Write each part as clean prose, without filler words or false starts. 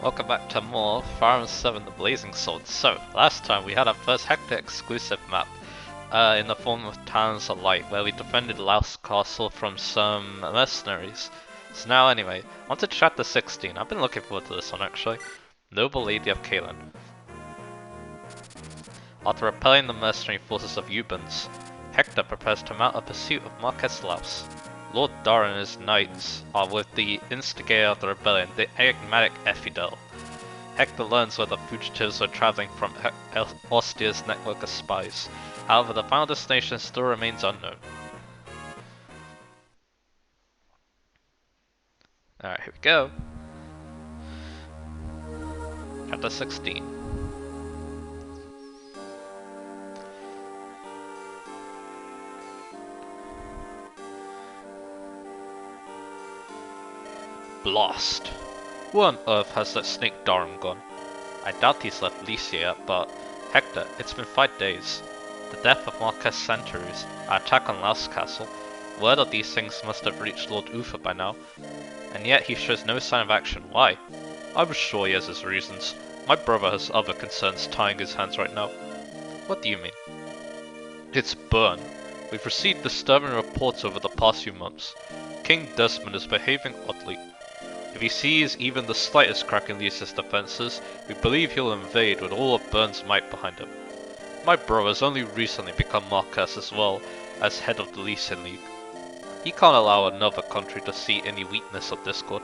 Welcome back to more Fire Emblem 7 The Blazing Sword. So, last time we had our first Hector exclusive map in the form of Talons of Light, where we defended Laos Castle from some mercenaries. So now anyway, on to chapter 16. I've been looking forward to this one actually. Noble Lady of Kalen. After repelling the mercenary forces of Eubans, Hector prepares to mount a pursuit of Marquess Laos. Lord Dar and his knights are with the instigator of the rebellion, the enigmatic Ephidel. Hector learns where the fugitives are traveling from Austria's network of spies. However, the final destination still remains unknown. Alright, here we go. Chapter 16. Blast! Where on earth has that snake Darum gone? I doubt he's left Lycia yet, but Hector, it's been 5 days. The death of Marquess Santarus, our attack on Laos Castle, word of these things must have reached Lord Uther by now. And yet he shows no sign of action. Why? I'm sure he has his reasons. My brother has other concerns tying his hands right now. What do you mean? It's Byrne. We've received disturbing reports over the past few months. King Desmond is behaving oddly. If he sees even the slightest crack in Lycia's defenses, we believe he'll invade with all of Byrne's might behind him. My brother's only recently become Marquess as well as head of the Lycian League. He can't allow another country to see any weakness or discord.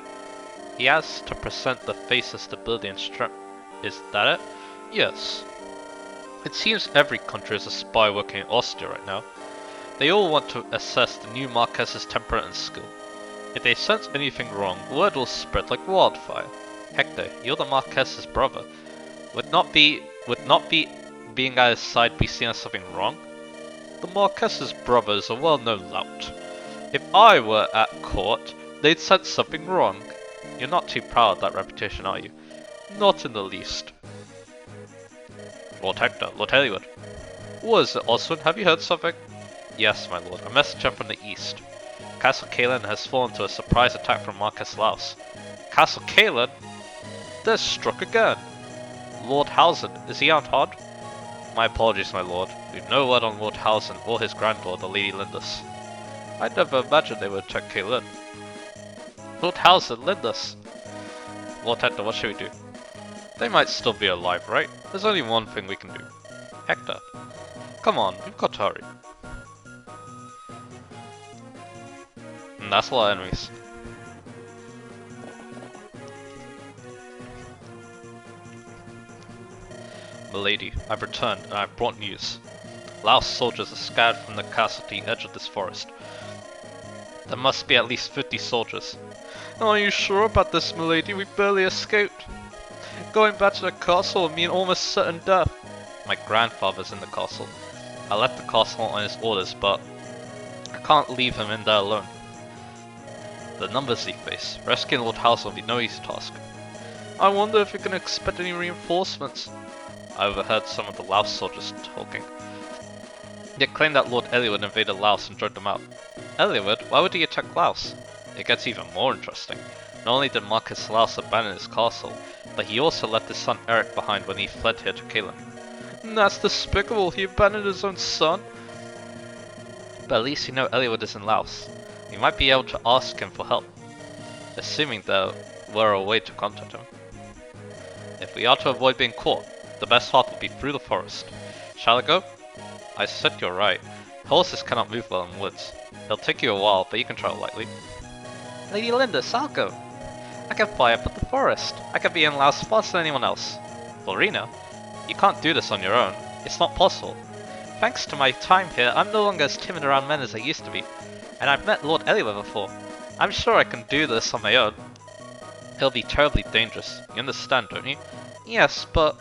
He has to present the face of stability and strength. Is that it? Yes. It seems every country is a spy working in Austria right now. They all want to assess the new Marquess's temperament and skill. If they sense anything wrong, word will spread like wildfire. Hector, you're the Marquess's brother. Would not being at his side be seen as something wrong? The Marquess's brother is a well-known lout. If I were at court, they'd sense something wrong. You're not too proud of that reputation, are you? Not in the least. Lord Hector, Lord Hollywood. What is it, Oswin? Have you heard something? Yes, my lord. A messenger from the east. Castle Kalen has fallen to a surprise attack from Marquess Laos. Castle Kalen? They're struck again. Lord Hausen, is he unharmed? My apologies, my lord. We've no word on Lord Hausen or his granddaughter, Lady Lindis. I never imagined they would attack Kalen. Lord Hausen, Lindis. Lord Hector, what should we do? They might still be alive, right? There's only one thing we can do. Hector. Come on, we've got to hurry. And that's a lot of enemies. Milady, I've returned and I've brought news. Laos soldiers are scattered from the castle to the edge of this forest. There must be at least 50 soldiers. Are you sure about this, milady? We barely escaped. Going back to the castle would mean almost certain death. My grandfather's in the castle. I left the castle on his orders, but I can't leave him in there alone. The numbers he face. Rescuing Lord House will be no easy task. I wonder if we can expect any reinforcements. I overheard some of the Laos soldiers talking. They claimed that Lord Eliud invaded Laos and drove them out. Eliud? Why would he attack Laos? It gets even more interesting. Not only did Marquess Laos abandon his castle, but he also left his son Eric behind when he fled here to Kalen. That's despicable, he abandoned his own son? But at least you know Eliud is in Laos. We might be able to ask him for help, assuming there were a way to contact him. If we are to avoid being caught, the best path would be through the forest. Shall I go? I said you're right. Horses cannot move well in woods. It'll take you a while, but you can travel lightly. Lady Lindis, I'll go. I can fly up at the forest. I can be in Laos faster than anyone else. Florina, you can't do this on your own. It's not possible. Thanks to my time here, I'm no longer as timid around men as I used to be. And I've met Lord Eliud before. I'm sure I can do this on my own. It'll be terribly dangerous. You understand, don't you? Yes, but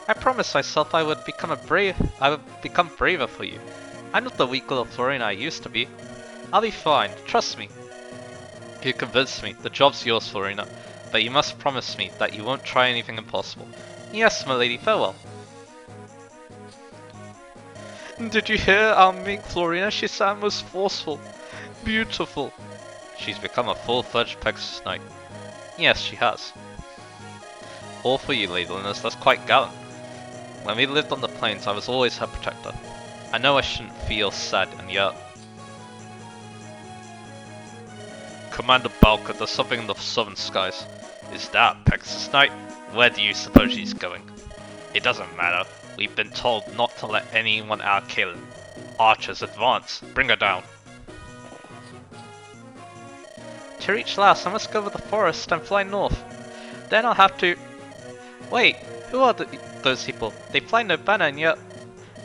I promised myself I would become braver for you. I'm not the weak little Florina I used to be. I'll be fine, trust me. You convinced me. The job's yours, Florina. But you must promise me that you won't try anything impossible. Yes, my lady, farewell. Did you hear our meek Florina? She sounded most forceful. Beautiful. She's become a full-fledged Pegasus Knight. Yes, she has. All for you, Lady Linus, that's quite gallant. When we lived on the plains, I was always her protector. I know I shouldn't feel sad, and yet... Commander Balker, there's something in the southern skies. Is that Pegasus Knight? Where do you suppose she's going? It doesn't matter. We've been told not to let anyone out of Caelan. Archers, advance. Bring her down. To reach Laos, I must go over the forest and fly north. Then I'll have to... Wait, who are those people? They fly no banner and yet...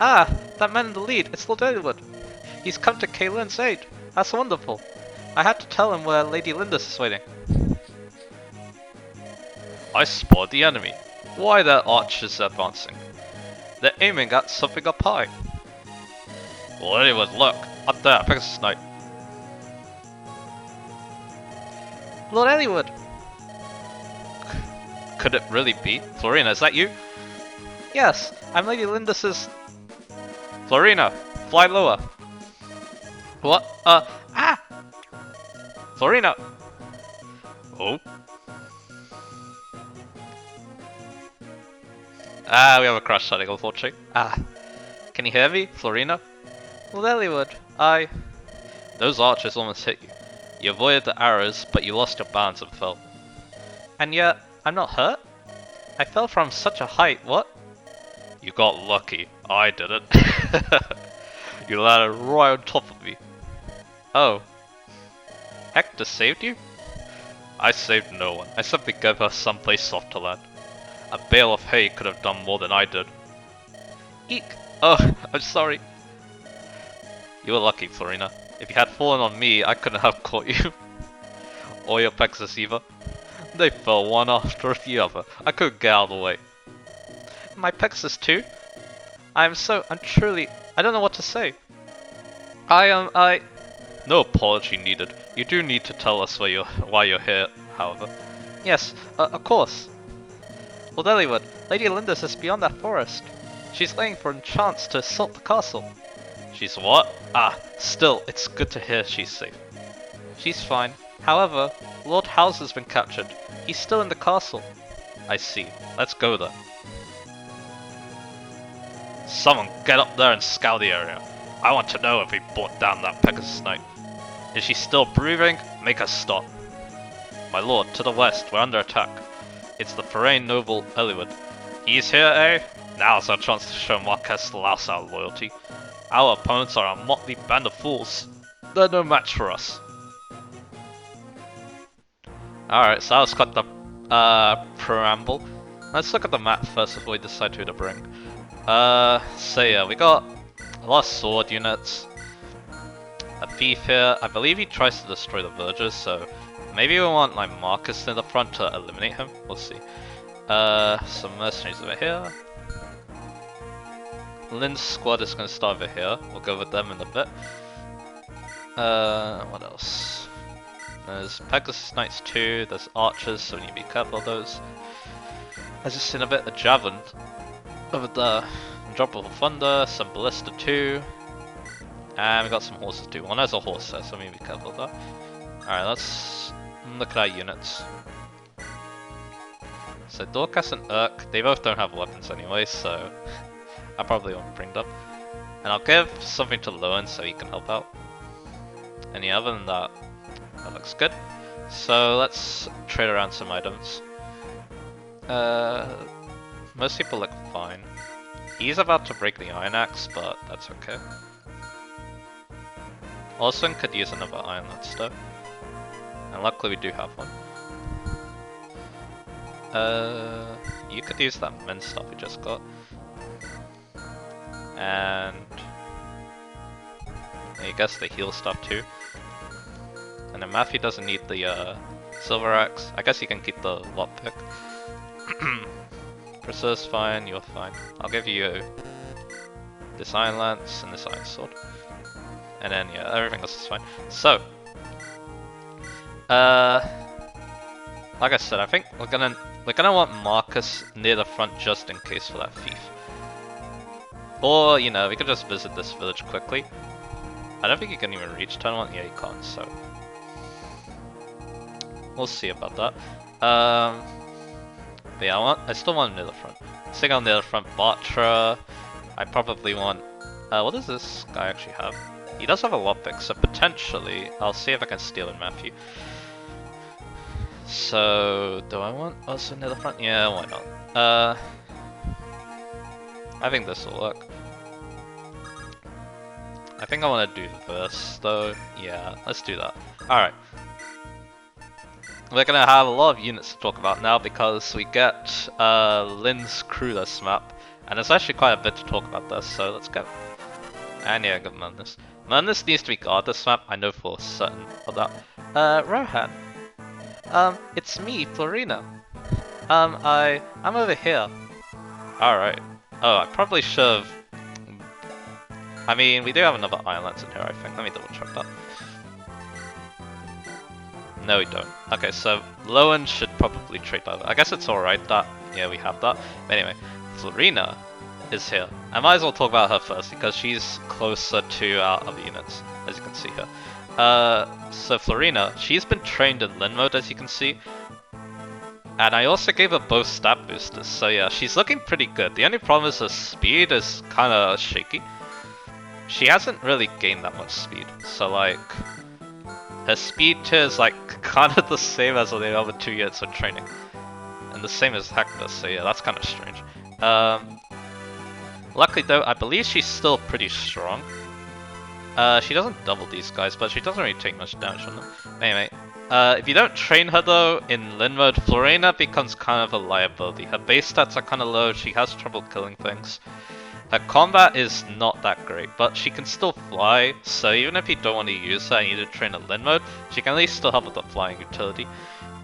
Ah, that man in the lead, it's Lord Eliwood. He's come to Caelan's aid. That's wonderful. I had to tell him where Lady Lindis is waiting. I spotted the enemy. Why are their archers advancing? They're aiming at something up high. Lord Eliwood, look! Up there, Pegasus Knight. Lord Eliwood! Could it really be? Florina, is that you? Yes, I'm Lady Lindis's... Florina, fly lower. What? Ah! Florina! Oh? Ah, we have a crash setting, unfortunately. Ah. Can you hear me, Florina? Lord Eliwood, Those archers almost hit you. You avoided the arrows, but you lost your balance and fell. And yet, I'm not hurt? I fell from such a height, what? You got lucky. I didn't. You landed right on top of me. Oh. Hector saved you? I saved no one. I simply gave her someplace soft to land. A bale of hay could have done more than I did. Eek! Oh, I'm sorry. You were lucky, Florina. If you had fallen on me, I couldn't have caught you. Or your Pegasus either. They fell one after the other. I couldn't get out of the way. My Pegasus too? I'm truly... I don't know what to say. No apology needed. You do need to tell us why you're here, however. Yes, of course. Lord Eliwood, Lady Lindis is beyond that forest. She's laying for a chance to assault the castle. She's what? Ah, still, it's good to hear she's safe. She's fine. However, Lord House has been captured. He's still in the castle. I see. Let's go then. Someone get up there and scout the area. I want to know if we brought down that Pegasus Knight. Is she still breathing? Make her stop. My lord, to the west, we're under attack. It's the foreign noble Eliwood. He's here, eh? Now's our chance to show Marquess Laos our loyalty. Our opponents are a motley band of fools. They're no match for us. Alright, so that was quite the preamble. Let's look at the map first before we decide who to bring. So yeah, we got a lot of sword units. A thief here. I believe he tries to destroy the vergers, so maybe we want like Marcus in the front to eliminate him. We'll see. Some mercenaries over here. Lynn's squad is going to start over here. We'll go with them in a bit. What else? There's Pegasus Knights too. There's archers, so we need to be careful of those. I just seen a bit of javelin over there. Drop of thunder, some ballista too. And we got some horses too. Well, there's a horse there, so we need to be careful of that. Alright, let's look at our units. So Dorcas and Urk, they both don't have weapons anyway, so I probably won't bring them. And I'll give something to Lowen so he can help out. And yeah, other than that, that looks good. So let's trade around some items. Most people look fine. He's about to break the iron axe, but that's okay. Orson could use another iron lance though. And luckily we do have one. You could use that men's stuff we just got. And I guess the heal stuff too. And then Matthew doesn't need the silver axe. I guess you can keep the lockpick. Priscilla's fine, you're fine. I'll give you this iron lance and this iron sword. And then yeah, everything else is fine. So like I said, I think we're gonna want Marcus near the front just in case for that thief. Or, you know, we could just visit this village quickly. I don't think you can even reach turn 1. Yeah, you can't, so we'll see about that. But yeah, I still want near the front. Sitting on the other front, Batra. I probably want. What does this guy actually have? He does have a lockpick, so potentially I'll see if I can steal in Matthew. So do I want also near the front? Yeah, why not? I think this will work. I think I want to do this though. Yeah, let's do that. Alright. We're gonna have a lot of units to talk about now because we get Lynn's crewless map. And there's actually quite a bit to talk about this, so let's go. And yeah, I got Madness. Madness needs to be guard this map, I know for certain of that. Rohan. It's me, Florina. I'm over here. Alright. Oh, I probably should've... I mean, we do have another Iron Lance in here, I think. Let me double check that. No, we don't. Okay, so Lowen should probably trade that. I guess it's alright that, yeah, we have that. But anyway, Florina is here. I might as well talk about her first because she's closer to our other units, as you can see here. So Florina, she's been trained in Lin mode, as you can see. And I also gave her both stat boosters, so yeah, she's looking pretty good. The only problem is her speed is kinda shaky. She hasn't really gained that much speed, so like... her speed tier is like kinda the same as the other 2 units of training. And the same as Hector, so yeah, that's kinda strange. Luckily though, I believe she's still pretty strong. She doesn't double these guys, but she doesn't really take much damage from them. Anyway, if you don't train her though, in Lin mode, Florina becomes kind of a liability. Her base stats are kinda low, she has trouble killing things. Her combat is not that great, but she can still fly, so even if you don't want to use her and you need to train in Lin mode, she can at least still help with the flying utility.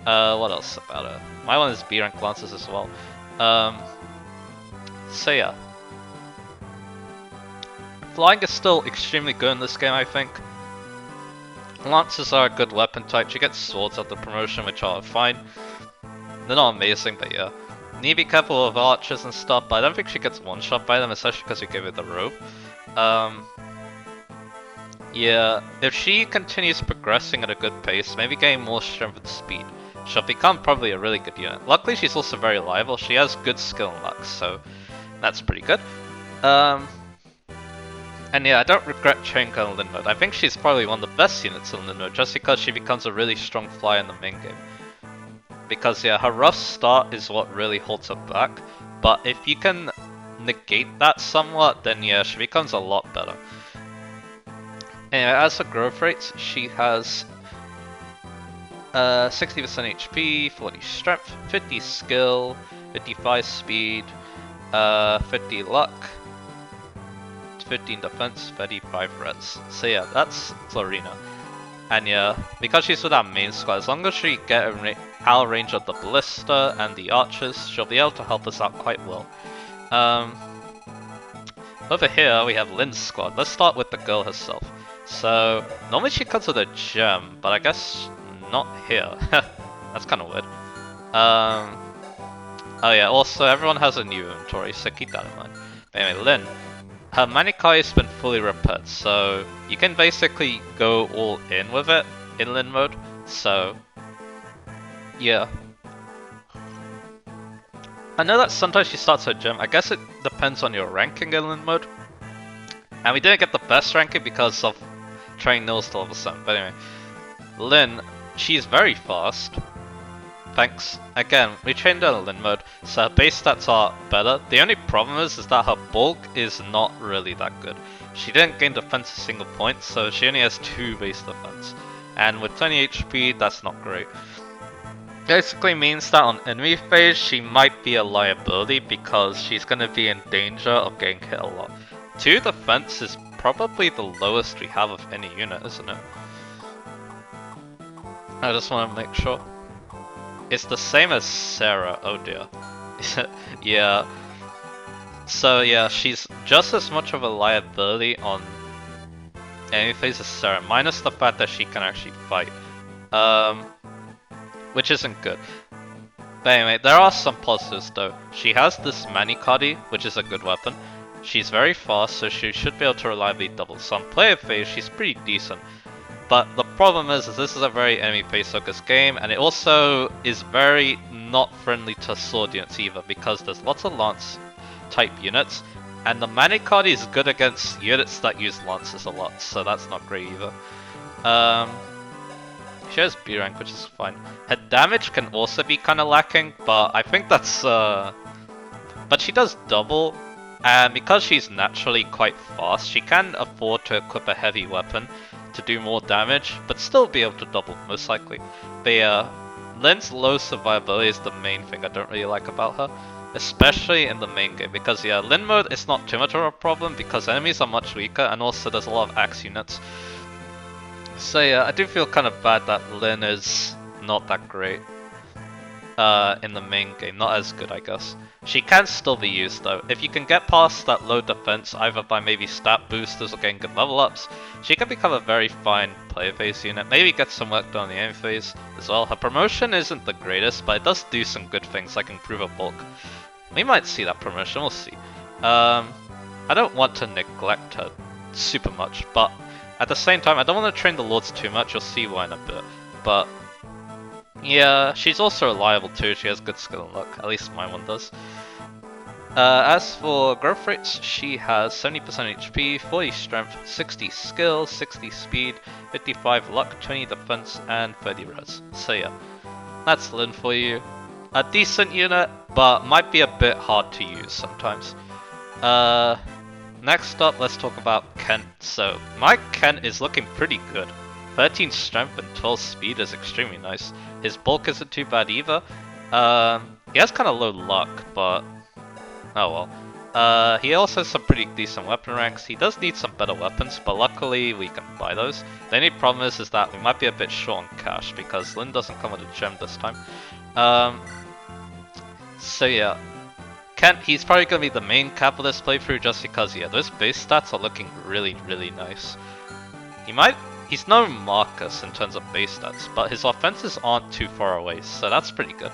What else about her? My one is B rank Lances as well. So yeah. Flying is still extremely good in this game, I think. Lances are a good weapon type. She gets swords at the promotion, which are fine. They're not amazing, but yeah. Need to be careful of archers and stuff, but I don't think she gets one-shot by them, especially because we gave her the robe. Yeah, if she continues progressing at a good pace, maybe getting more strength and speed, she'll become probably a really good unit. Luckily, she's also very reliable. She has good skill and luck, so that's pretty good. And yeah, I don't regret training her in Lin mode. I think she's probably one of the best units in Lin mode, just because she becomes a really strong flyer in the main game. Because yeah, her rough start is what really holds her back, but if you can negate that somewhat, then yeah, she becomes a lot better. Anyway, as for growth rates, she has 60% HP, 40 strength, 50 skill, 55 speed, 50 luck, 15 defense, 35 res. So yeah, that's Florina. And yeah, because she's with our main squad, as long as she get out of range of the ballista and the archers, she'll be able to help us out quite well. Over here we have Lynn's squad. Let's start with the girl herself. So normally she comes with a gem, but I guess not here. That's kind of weird. Oh yeah, also everyone has a new inventory, so keep that in mind. But anyway, Lynn. Her Manikai has been fully repaired, so you can basically go all in with it in Lin mode, so yeah. I know that sometimes she starts her gem, I guess it depends on your ranking in Lin mode. And we didn't get the best ranking because of training Nils to level 7, but anyway. Lynn, she's very fast. Thanks. Again, we trained her in Lin mode, so her base stats are better. The only problem is that her bulk is not really that good. She didn't gain defense a single point, so she only has 2 base defense. And with 20 HP, that's not great. Basically means that on enemy phase, she might be a liability because she's going to be in danger of getting hit a lot. 2 defense is probably the lowest we have of any unit, isn't it? I just want to make sure. It's the same as Sarah, oh dear. Yeah. So yeah, she's just as much of a liability on enemy phase as Sarah, minus the fact that she can actually fight. Which isn't good. But anyway, there are some positives though. She has this Manikadi, which is a good weapon. She's very fast, so she should be able to reliably double. So on player phase, she's pretty decent. But the problem is this is a very enemy phase focused game, and it also is very not friendly to sword units either, because there's lots of lance type units, and the Manicotti is good against units that use lances a lot, so that's not great either. She has B rank, which is fine. Her damage can also be kind of lacking, but I think that's but she does double, and because she's naturally quite fast, she can afford to equip a heavy weapon to do more damage, but still be able to double, most likely. But yeah, Lynn's low survivability is the main thing I don't really like about her, especially in the main game, because yeah, Lynn mode is not too much of a problem because enemies are much weaker, and also there's a lot of axe units. So yeah, I do feel kind of bad that Lynn is not that great in the main game, not as good I guess. She can still be used though. If you can get past that low defense, either by maybe stat boosters or getting good level ups, she can become a very fine player phase unit. Maybe get some work done in the aim phase as well. Her promotion isn't the greatest, but it does do some good things like improve her bulk. We might see that promotion, we'll see. I don't want to neglect her super much, but at the same time, I don't want to train the lords too much, you'll see why in a bit. But yeah, she's also reliable too, she has good skill and luck, at least my one does. As for growth rates, she has 70% HP, 40 strength, 60 skill, 60 speed, 55 luck, 20 defense, and 30 res. So yeah, that's Lynn for you. A decent unit, but might be a bit hard to use sometimes. Next up, let's talk about Kent. So, my Kent is looking pretty good. 13 strength and 12 speed is extremely nice. His bulk isn't too bad either. He has kind of low luck, but oh well. He also has some pretty decent weapon ranks. He does need some better weapons, but luckily we can buy those. The only problem is that we might be a bit short on cash because Lynn doesn't come with a gem this time. So yeah, Kent, he's probably going to be the main cap of this playthrough just because, yeah, those base stats are looking really, really nice. He's no Marcus in terms of base stats, but his offenses aren't too far away, so that's pretty good.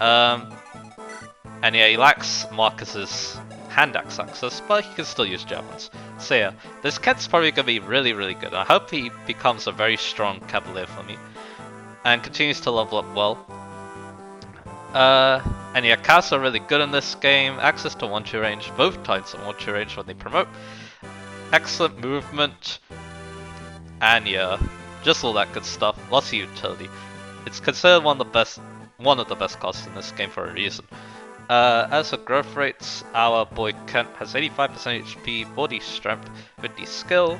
And yeah, he lacks Marcus's hand axe access, but he can still use javelins. So yeah, this Kent's probably going to be really, really good. I hope he becomes a very strong cavalier for me, and continues to level up well. And yeah, casts are really good in this game. Access to 1-2 range, both types of 1-2 range when they promote. Excellent movement. And yeah, just all that good stuff. Lots of utility. It's considered one of the best costs in this game for a reason. As for growth rates, our boy Kent has 85% HP, 40 strength, 50 skill,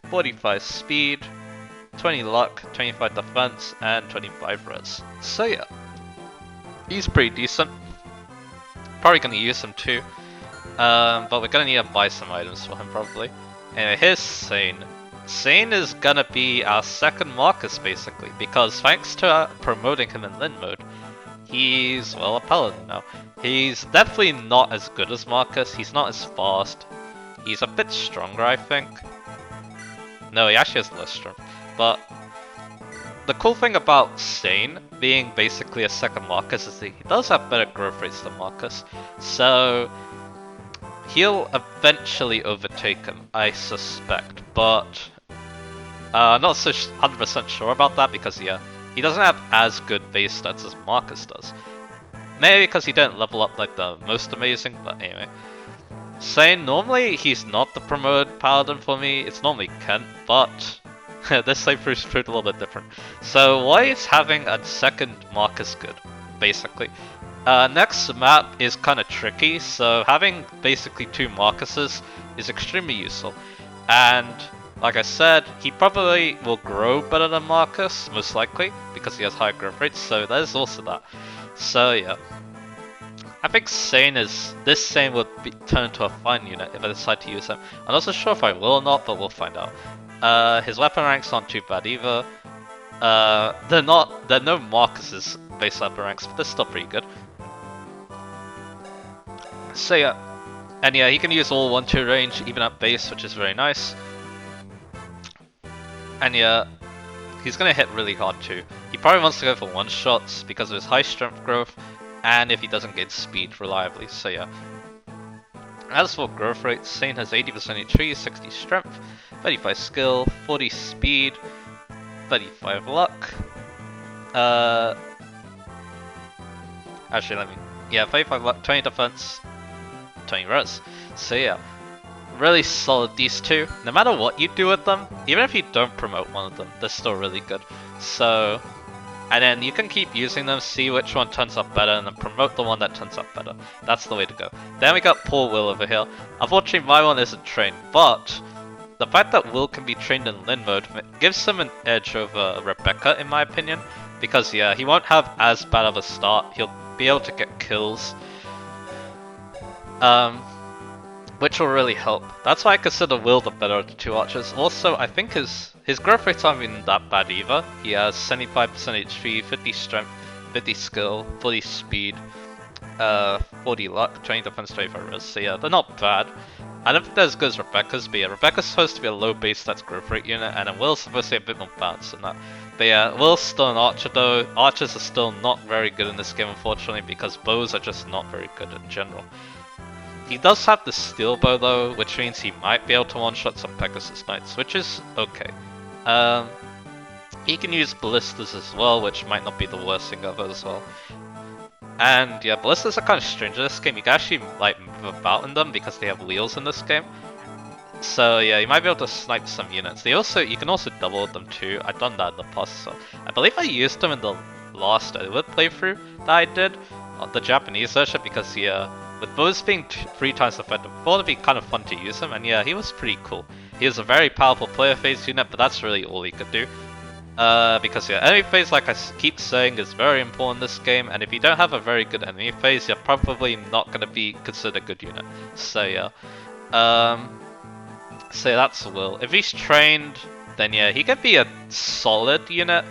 45 speed, 20 luck, 25 defense, and 25 res. So yeah, he's pretty decent. Probably gonna use him too. But we're gonna need to buy some items for him probably. Anyway, here's Sane. Sane is gonna be our second Marcus basically, because thanks to promoting him in Lynn mode, he's, well, a paladin now. He's definitely not as good as Marcus, he's not as fast. He's a bit stronger, I think. No, he actually has less strength. But the cool thing about Sane being basically a second Marcus is that he does have better growth rates than Marcus. So he'll eventually overtake him, I suspect. But I'm not so 100% sure about that because, yeah, he doesn't have as good base stats as Marcus does. Maybe because he didn't level up like the most amazing, but anyway. Sane, normally he's not the promoted paladin for me, it's normally Kent, but this playthrough's proved a little bit different. So why is having a second Marcus good, basically? Next map is kind of tricky, so having basically two Marcuses is extremely useful. And like I said, he probably will grow better than Marcus, most likely, because he has higher growth rates, so there's also that. So yeah, I think this Sane would turn into a fine unit if I decide to use him. I'm not so sure if I will or not, but we'll find out. His weapon ranks aren't too bad either. They're no Marcus's base weapon ranks, but they're still pretty good. So yeah, and yeah, he can use all 1-2 range even at base, which is very nice. And yeah, he's gonna hit really hard too. He probably wants to go for one-shots because of his high strength growth, and if he doesn't get speed reliably, so yeah. As for growth rates, Sane has 80% HP, 60 strength, 35 skill, 40 speed, 35 luck, Actually, let me. Yeah, 35 luck, 20 defense, 20 res. So yeah, really solid these two. No matter what you do with them, even if you don't promote one of them, they're still really good. So, and then you can keep using them, see which one turns up better, and then promote the one that turns up better. That's the way to go. Then we got poor Will over here. Unfortunately, my one isn't trained, but the fact that Will can be trained in Lin mode gives him an edge over Rebecca, in my opinion. Because yeah, he won't have as bad of a start. He'll be able to get kills. Which will really help. That's why I consider Will the better of the two archers. Also, I think his growth rates aren't even that bad either. He has 75% HP, 50 strength, 50 skill, 40 speed, 40 luck, 20 defense, 25 res. So yeah, they're not bad. I don't think they're as good as Rebecca's, but yeah, Rebecca's supposed to be a low base stats growth rate unit, and then Will's supposed to be a bit more balanced than that. But yeah, Will's still an archer though. Archers are still not very good in this game, unfortunately, because bows are just not very good in general. He does have the steel bow though, which means he might be able to one-shot some Pegasus Knights, which is okay. He can use ballistas as well, which might not be the worst thing ever as well. And yeah, ballistas are kind of strange in this game. You can actually like move about in them because they have wheels in this game. So yeah, you might be able to snipe some units. You can also double them too. I've done that in the past, so I believe I used them in the last Edward playthrough that I did, the Japanese version, because yeah, with bows being 3 times effective, I thought it'd be kind of fun to use him, and yeah, he was pretty cool. He was a very powerful player phase unit, but that's really all he could do. Because yeah, enemy phase, like I keep saying, is very important in this game, and if you don't have a very good enemy phase, you're probably not going to be considered a good unit. So yeah, so that's Will. If he's trained, then yeah, he could be a solid unit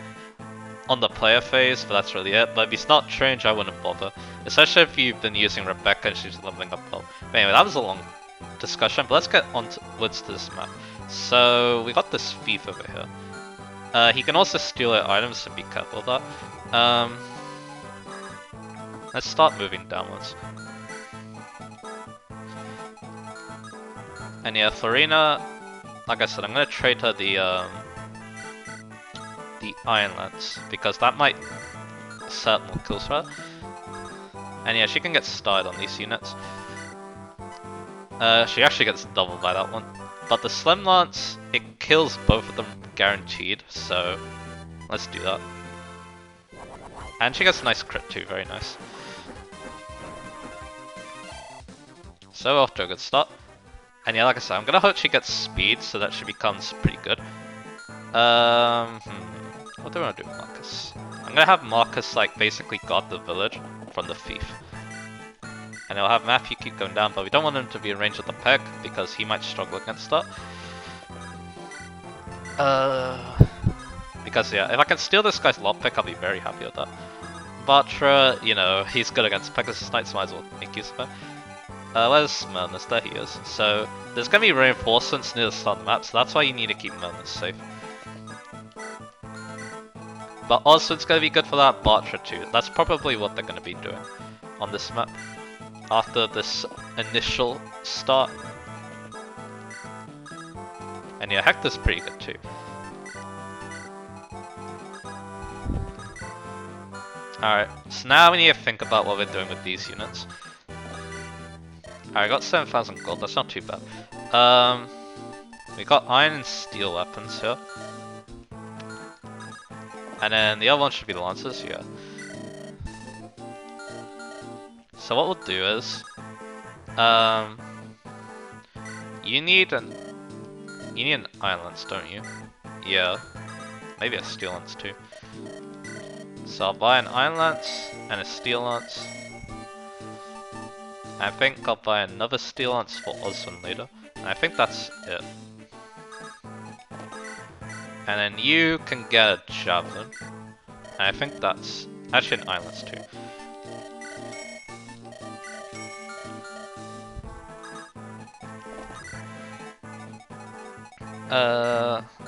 on the player phase, but that's really it. But if he's not trained, I wouldn't bother. Especially if you've been using Rebecca and she's leveling up well. But anyway, that was a long discussion, but let's get onwards to this map. So, we got this thief over here. He can also steal our items, so be careful of that. Let's start moving downwards. And yeah, Florina, like I said, I'm gonna trade her the Iron Lance, because that might set more kills for her. And yeah, she can get started on these units. She actually gets doubled by that one. But the Slim Lance, it kills both of them guaranteed, so let's do that. And she gets a nice crit too, very nice. So off to a good start. And yeah, like I said, I'm gonna hope she gets speed so that she becomes pretty good. What do I want to do with Marcus? I'm gonna have Marcus like basically guard the village from the thief. And I'll have Matthew keep going down, but we don't want him to be in range of the peg because he might struggle against that. Because yeah, if I can steal this guy's lockpick, I'll be very happy with that. Batra, you know, he's good against Pegasus Knights, might as well make use of it. Where's Mernus? There he is. So, there's gonna be reinforcements near the start of the map, so that's why you need to keep Mernus safe. But also it's gonna be good for that Batra too. That's probably what they're gonna be doing on this map after this initial start. And yeah, Hector's pretty good too. Alright, so now we need to think about what we're doing with these units. Alright, I got 7,000 gold, that's not too bad. We got iron and steel weapons here. And then the other one should be the lancers, yeah. So what we'll do is, you need an iron lance, don't you? Yeah, maybe a steel lance too. So I'll buy an iron lance and a steel lance. I think I'll buy another steel lance for Oswin later. And I think that's it. And then you can get a javelin. And I think that's actually an iron lance too.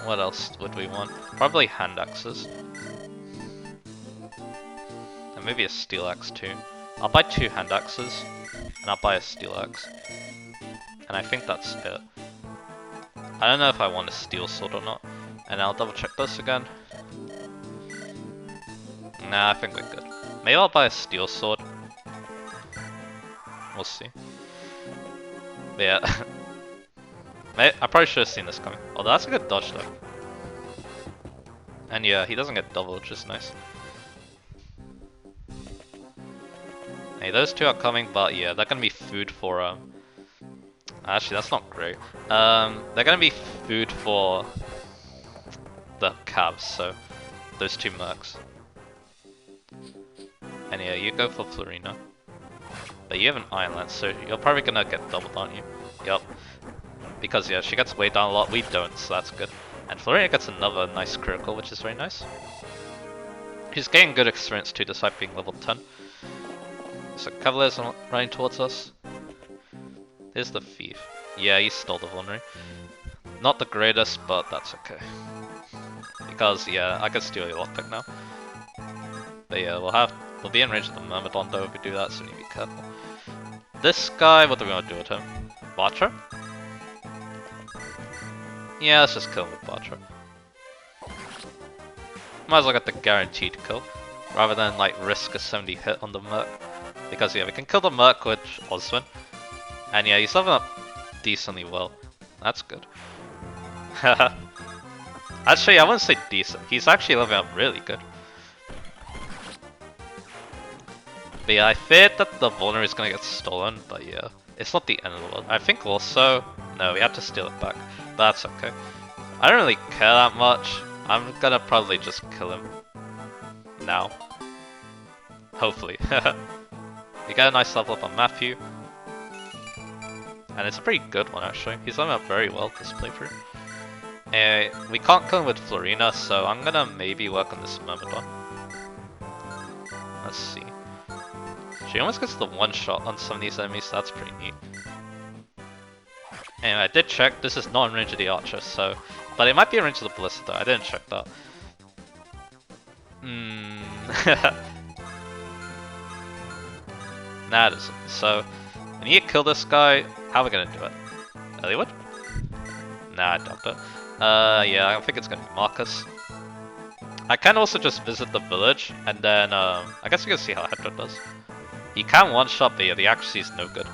What else would we want? Probably hand axes. And maybe a steel axe too. I'll buy 2 hand axes, and I'll buy a steel axe. And I think that's it. I don't know if I want a steel sword or not. And I'll double check this again. Nah, I think we're good. Maybe I'll buy a steel sword, We'll see. But yeah. I probably should have seen this coming. Although that's a good dodge though. And yeah, he doesn't get double, which is nice. Hey, those two are coming, but yeah, they're gonna be food for actually, that's not great. They're gonna be food for the Cavs, so those two mercs. And yeah, you go for Florina. But you have an Iron Lance, so you're probably gonna get doubled, aren't you? Yup. Because yeah, she gets weighed down a lot, we don't, so that's good. And Florina gets another nice critical, which is very nice. He's getting good experience too, despite being level 10. So Cavalier's running towards us. Here's the Thief. Yeah, he stole the Vulnerary. Not the greatest, but that's okay. Because yeah, I can steal your lockpick now. But yeah, we'll be in range of the Myrmidon though if we do that, so we need to be careful. This guy, what do we want to do with him? Bartra? Yeah, let's just kill him with Bartra. Might as well get the guaranteed kill, rather than like risk a 70 hit on the Merc. Because yeah, we can kill the Merc with Oswin. And yeah, he's leveling up decently well. That's good. Actually, I wouldn't say decent. He's actually leveling up really good. But yeah, I feared that the Vulnerary is gonna get stolen, but yeah. It's not the end of the world. I think also... No, we have to steal it back. But that's okay. I don't really care that much. I'm gonna probably just kill him. Now. Hopefully. We get a nice level up on Matthew. And it's a pretty good one actually. He's leveling up very well this playthrough. We can't kill him with Florina, so I'm gonna maybe work on this Myrmidon. Let's see. She almost gets the one shot on some of these enemies, so that's pretty neat. Anyway, I did check, this is not in range of the Archer, so... But it might be in range of the Ballista though, I didn't check that. Nah, it isn't. So, we need to kill this guy. How are we gonna do it? Eliwood? Nah, I doubt it. Yeah, I think it's gonna be Marcus. I can also just visit the village, and then, I guess we can see how Hector does. He can one-shot, but yeah, the accuracy is no good.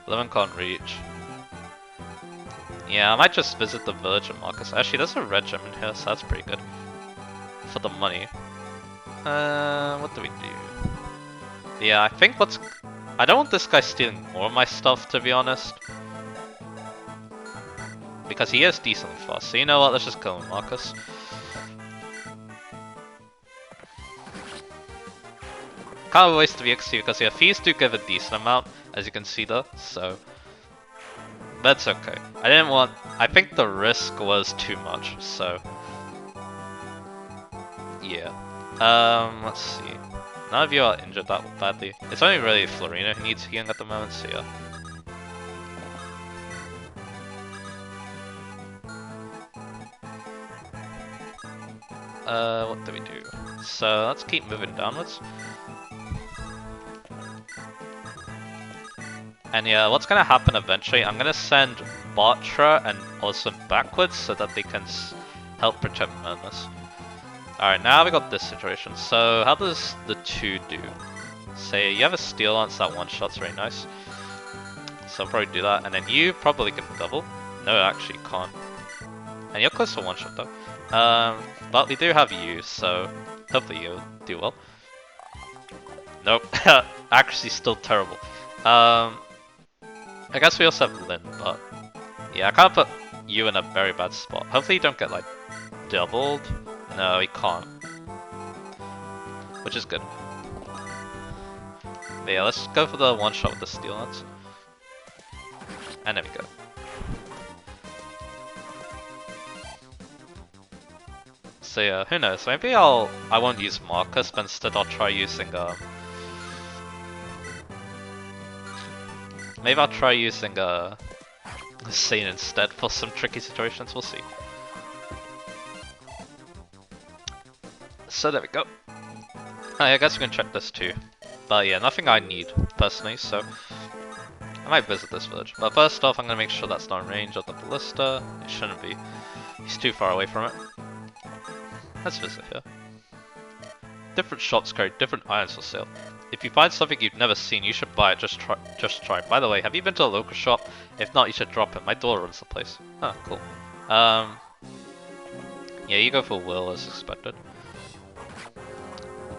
11 can't reach. Yeah, I might just visit the village of Marcus. Actually, there's a red gem in here, so that's pretty good. For the money. What do we do? Yeah, I think what's... I don't want this guy stealing more of my stuff, to be honest. Because he is decently fast, so you know what, let's just kill him, Marcus. Kind of a waste of EXP because yeah, fees do give a decent amount, as you can see though, so... That's okay. I think the risk was too much, so... Yeah. Let's see. None of you are injured that badly. It's only really Florina who needs healing at the moment, so yeah. What do we do? So, let's keep moving downwards. And yeah, what's gonna happen eventually, I'm gonna send Bartra and Oswin backwards so that they can help protect Myrmus. Alright, now we got this situation. So, how does the 2 do? Say, you have a Steel Lance, that one shot's very nice. So I'll probably do that, and then you probably can double. No, actually you can't. And you're close to one shot though. But we do have you, so hopefully you'll do well. Nope, accuracy's still terrible. I guess we also have Lin, but yeah, I can't put you in a very bad spot. Hopefully you don't get like doubled. No, he can't. Which is good. But yeah, let's go for the one shot with the Steel Lance. And there we go. So yeah, who knows? Maybe I won't use Marcus, but instead I'll try using maybe I'll try using Sane instead for some tricky situations. We'll see. So there we go. I guess we can check this too. But yeah, nothing I need personally, so I might visit this village. But first off, I'm gonna make sure that's not in range of the Ballista. It shouldn't be. He's too far away from it. Let's visit here. Different shops carry different irons for sale. if you find something you've never seen, you should buy it. Just try. By the way, have you been to a local shop? If not, you should drop it. My daughter runs the place. Huh, cool. Yeah, you go for Will as expected.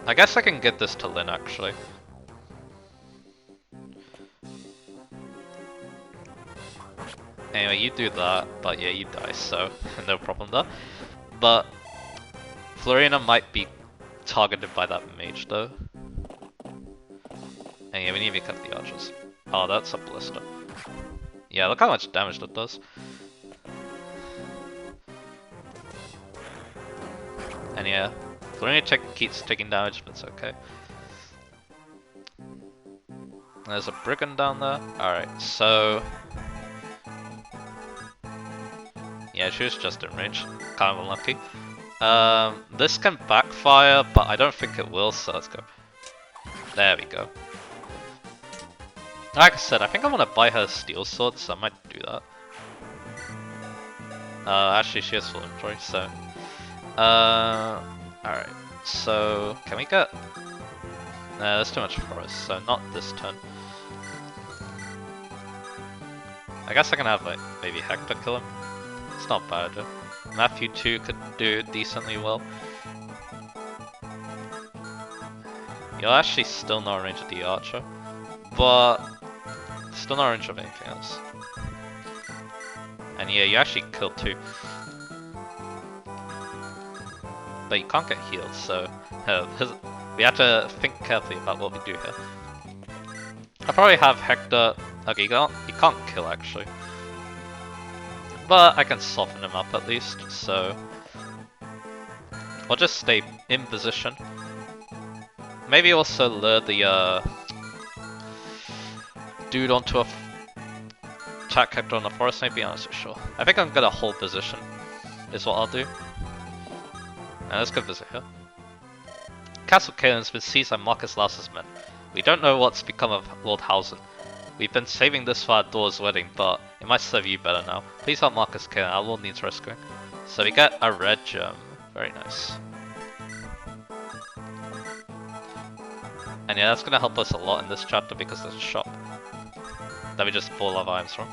I guess I can get this to Lynn actually. Anyway, you do that, but yeah, you die, so no problem there. But Florina might be targeted by that mage though. And yeah, we need to cut the archers. Oh, that's a blister. Yeah, look how much damage that does. And yeah, Florina keeps taking damage, but it's okay. There's a brigand down there. Alright, so... yeah, she was just in range. Kind of unlucky. This can backfire, but I don't think it will, so let's go. There we go. Like I said, I think I want to buy her steel sword, so I might do that. Actually, she has full inventory, so... alright. So, can we get... nah, there's too much for us, so not this turn. I guess I can have, like, maybe Hector kill him. It's not bad. Matthew too could do decently well. You're actually still not in range of the archer, but still not in range of anything else. And yeah, you actually killed two. But you can't get healed, so we have to think carefully about what we do here. I'll probably have Hector... okay, you can't kill actually. But I can soften him up at least, so... I'll just stay in position. Maybe also lure the dude onto a attack Hector on the forest, maybe, I'm not so sure. I think I'm gonna hold position, is what I'll do. Now let's go visit here. Castle Caelan has been seized by Marcus Laus's men. We don't know what's become of Lord Hausen. We've been saving this for our daughter's wedding, but it might serve you better now. Please help Marcus Caelan, our lord needs rescuing. So we get a red gem. Very nice. And yeah, that's gonna help us a lot in this chapter because there's a shop that we just bought a lot of items from.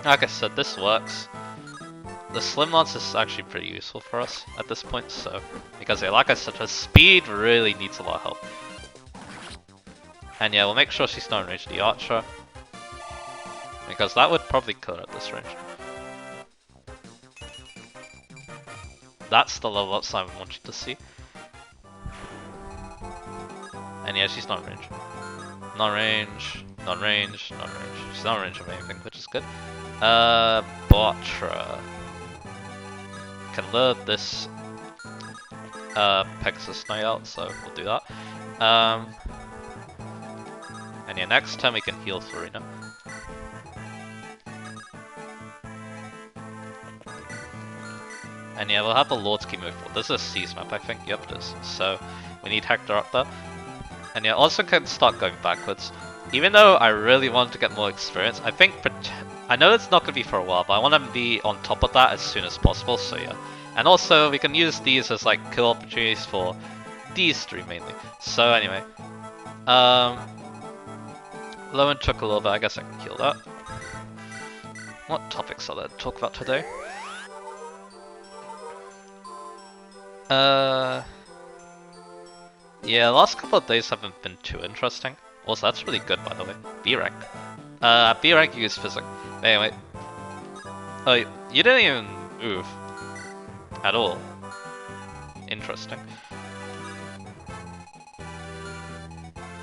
Like I said, this works. The Slim Lance is actually pretty useful for us at this point, so... because yeah, like I said, her speed really needs a lot of help. And yeah, we'll make sure she's not in range of the archer. Because that would probably kill her at this range. That's the level up sign we want you to see. And yeah, she's not in range. Not in range, not in range, not in range. She's not in range of anything, which is good. Botra. Can lure this Pegasus Knight out, so we'll do that. And yeah, next time we can heal Florina. And yeah, we'll have the Lords keep moving forward. This is a siege map, I think. Yep, it is. So we need Hector up there. And yeah, also can start going backwards. Even though I really want to get more experience, I think I know it's not going to be for a while, but I want to be on top of that as soon as possible, so yeah. And also, we can use these as like kill opportunities for these three mainly. So anyway, Lowen took a little bit, I guess I can heal that. What topics are there to talk about today? Yeah, the last couple of days haven't been too interesting. Also, that's really good, by the way. B rank. B rank use physics. Anyway. Oh, you didn't even move. At all. Interesting.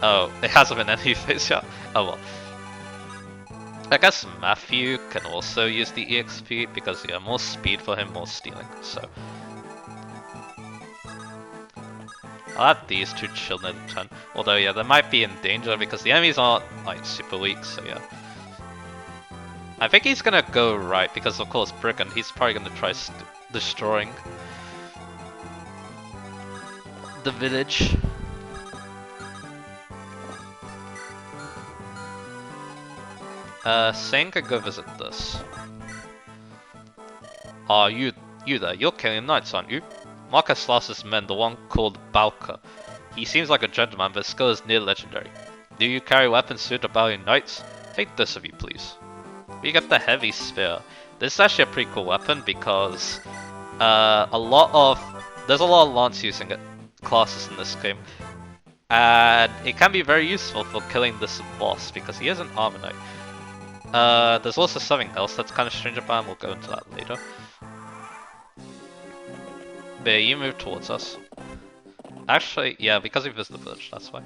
Oh, it hasn't been any phase yet? Oh well. I guess Matthew can also use the EXP because yeah, more speed for him, more stealing, so. I'll add these two chill near the turn. Although yeah, they might be in danger because the enemies aren't like super weak, so yeah. I think he's gonna go right because of course Brigand, he's probably gonna try destroying the village. Sane could go visit this. You there, you're killing knights, aren't you? Marcus Laus's men, the one called Balka. He seems like a gentleman, but his skill is near legendary. Do you carry weapons suited to battling knights? Take this if you please. We get the heavy spear. This is actually a pretty cool weapon because there's a lot of lance using classes in this game, and it can be very useful for killing this boss because he is an armor knight. There's also something else that's kind of strange about him. We'll go into that later. But yeah, you move towards us. Actually, yeah, because we visited the village, that's why.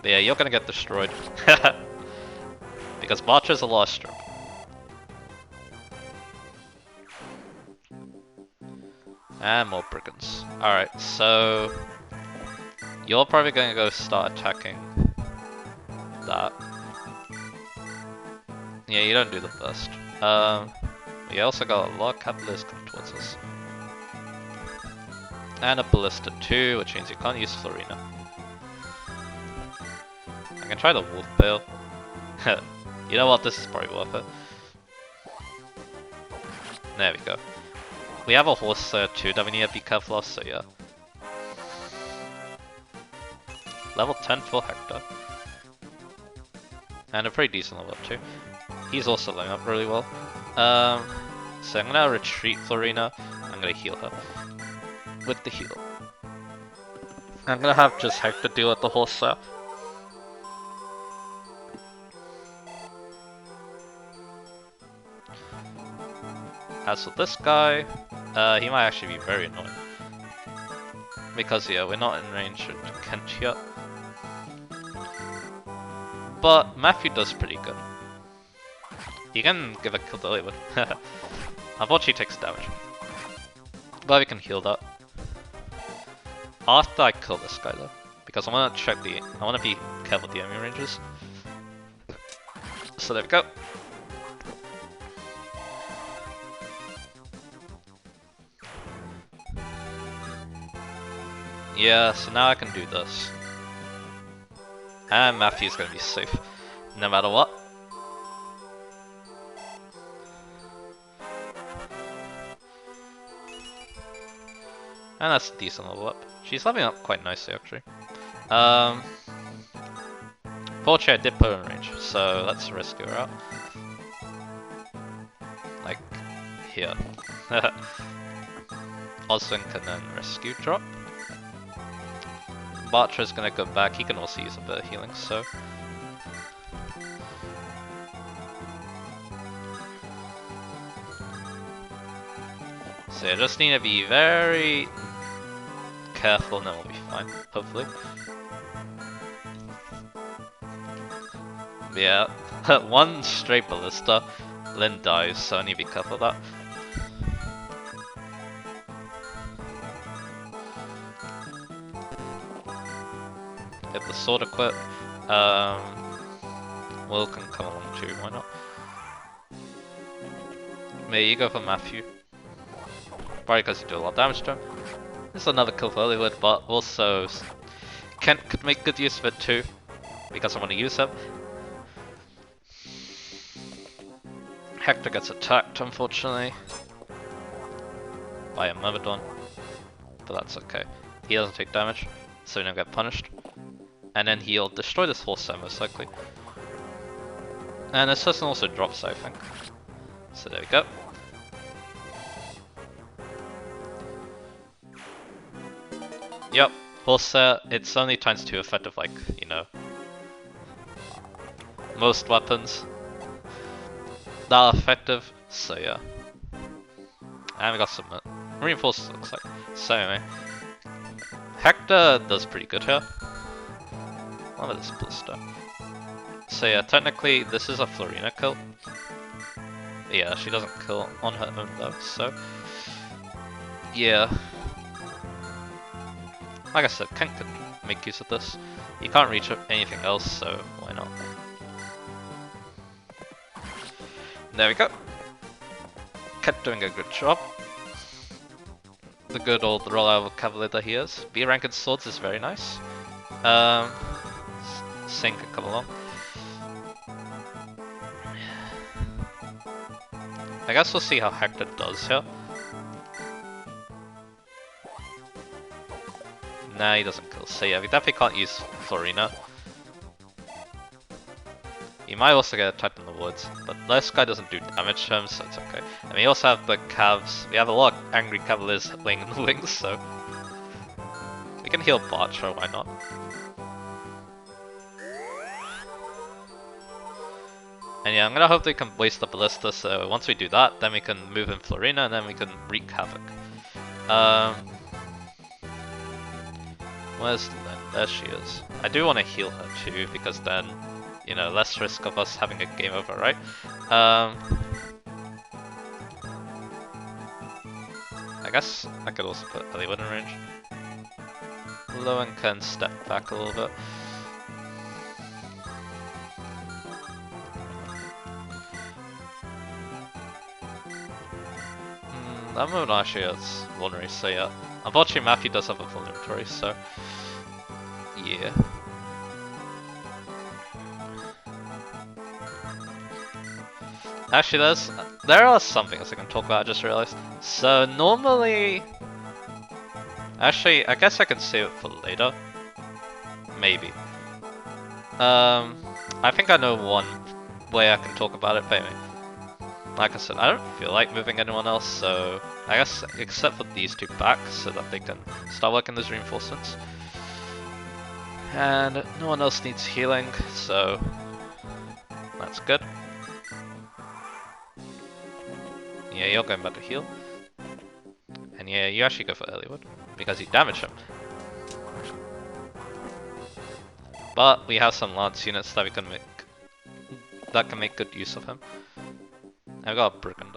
But yeah, you're gonna get destroyed. Because Marcher's a lost strip. And more brigands. Alright, so you're probably gonna go start attacking that. Yeah, you don't do the first. We also got a lot of cavaliers coming towards us. And a ballista too, which means you can't use Florina. I can try the wolf bale. You know what, this is probably worth it. There we go. We have a horse there too that we need to be careful of, so yeah. Level 10 for Hector. And a pretty decent level 2. He's also leveling up really well. So I'm gonna retreat Florina. I'm gonna heal her. With the heal. I'm gonna have just Hector deal with the horse there. As for this guy, he might actually be very annoying. Because yeah, we're not in range of Kent yet. But Matthew does pretty good. He can give a kill to Hollywood. Unfortunately he takes damage. But we can heal that. After I kill this guy though. Because I wanna be careful with the enemy ranges. So there we go. Yeah, so now I can do this. And Matthew's gonna be safe, no matter what. And that's a decent level up. She's leveling up quite nicely actually. Fortunately I did put her in range, so let's rescue her out. Like, here. Oswin can then rescue drop. Bartra's gonna go back, he can also use a bit of healing, so... So you just need to be very careful and then we'll be fine, hopefully. But yeah, one straight ballista, Lynn dies, so I need to be careful of that. Get the sword equipped. Will can come along too, why not? Maybe you go for Matthew. Probably because you do a lot of damage to him. This is another kill for Hollywood, but also Kent could make good use of it too, because I want to use him. Hector gets attacked, unfortunately, by a Myrmidon, but that's okay. He doesn't take damage, so he don't get punished. And then he'll destroy this horse there, most likely. And this person also drops, I think. So there we go. Yep, horse there, it's only times 2 effective, like, you know, most weapons that are effective, so yeah. And we got some reinforcements, looks like. So anyway, Hector does pretty good here. What about this blister? So yeah, technically this is a Florina kill. Yeah, she doesn't kill on her own though, so... Yeah. Like I said, Kent could make use of this. You can't reach anything else, so why not? There we go. Kent doing a good job. The good old reliable cavalier that he is. B rank in swords is very nice. Sing can come along. I guess we'll see how Hector does here. Nah, he doesn't kill. So yeah, we definitely can't use Florina. He might also get a type in the woods, but this guy doesn't do damage to him, so it's okay. And we also have the Cavs. We have a lot of angry Cavaliers laying in the wings, so we can heal bot, sure, why not? And yeah, I'm gonna hope they can waste the Ballista, so once we do that, then we can move in Florina, and then we can wreak havoc. Where's Lynn? There she is. I do want to heal her too, because then, you know, less risk of us having a game over, right? I guess I could also put Ellie in range. Lowen can step back a little bit. That move actually has vulnerary, so yeah. Unfortunately, Matthew does have a full inventory, so yeah. Actually, there are some things I can talk about. I just realized. So normally, actually, I guess I can save it for later. Maybe. I think I know one way I can talk about it, but anyway. Like I said, I don't feel like moving anyone else, so I guess except for these two back, so that they can start working as reinforcements. And no one else needs healing, so that's good. Yeah, you're going back to heal. And yeah, you actually go for Earlywood, because you damage him. But we have some Lance units that we can make, that can make good use of him. I've got a Brigand.